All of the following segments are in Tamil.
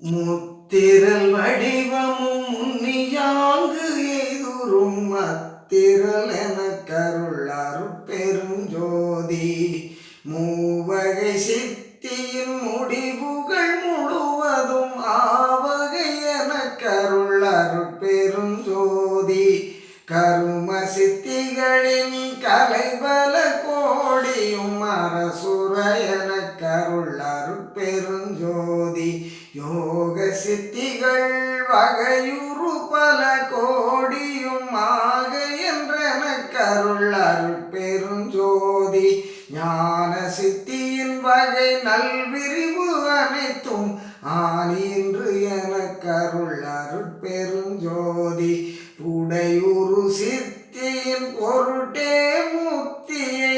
முத்திரல் வடிவமும் முன்னியாங்கு எய்துறும் அத்திரல் என கருள் அருட்பெருஞ்சோதி மூவகை சித்தியின் முடிவுகள் முழுவதும் ஆவகை என கருள் அருட்பெருஞ்சோதி கரும சித்திகளின் கலைபல கோடியும் அரசுர என கருள் அருட்பெருஞ்சோதி யோக சித்திகள் வகையுறு பல கோடியும் ஆக என்றென கருள் அருட்பெருஞ்சோதி ஞான சித்தியின் வகை நல்விரிவு அனைத்தும் ஆனின்று என கருள் அருட்பெருஞ்சோதி புடையுறு சித்தியின் பொருட்டே முக்தியை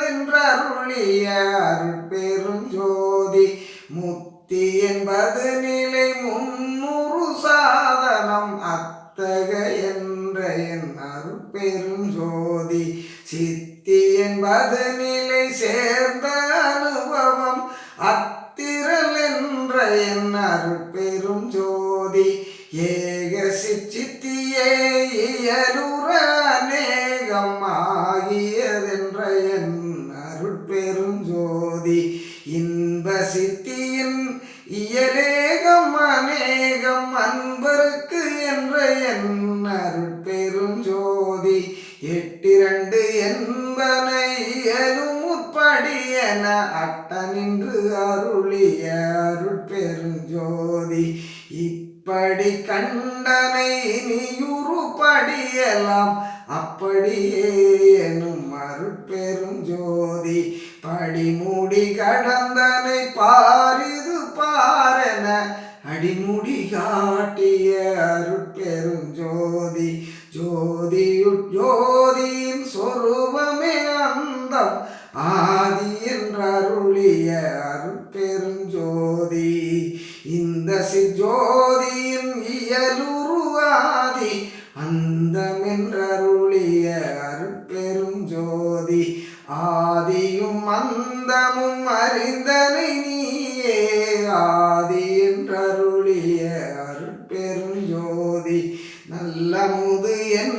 அடைவதென்றருளிய அருட்பெருஞ்சோதி முக்தி என்பது நிலை முன்னூறு சாதனம் அத்தக என்ற என் அருட்பெருஞ்சோதி சித்தி என்பது நிலை சேர்ந்த அனுபவம் அத்திரல் என்ற என் அருட்பெருஞ்சோதி ஏக சித்தியே இயலுற அநேகம் ஆகியதென்ற என் அருட்பெருஞ்சோதி இன்ப சித்தியின் இயலேகம் அநேகம் அன்பருக்கு என்ற என் அருட்பெருஞ்சோதி எட்டிரண்டு என்பனை இயலும் முற்படி என அட்டனின்று அருளிய அருட்பெருஞ்சோதி இப்படி கண்டனை இனியுறுபடியெல்லாம் அப்படியே எனும் அருட்பெருஞ்சோதி படிமுடி கடந்தனை பாரிது பாரென அடிமுடி காட்டிய அருட்பெருஞ்சோதி ஜோதியின் சொரூபமே அந்தம் ஆதி என்றருளிய அருட்பெருஞ்சோதி இந்த சிஜோதியின் இயலுரு ஆதி அந்தமென்றருளிய அருட்பெருஞ்சோதி ஆதியும் அந்தமும் அறிந்தனை நீயே ஆதி என்றருளிய அருட்பெருஞ்சோதி நல்லமுது என்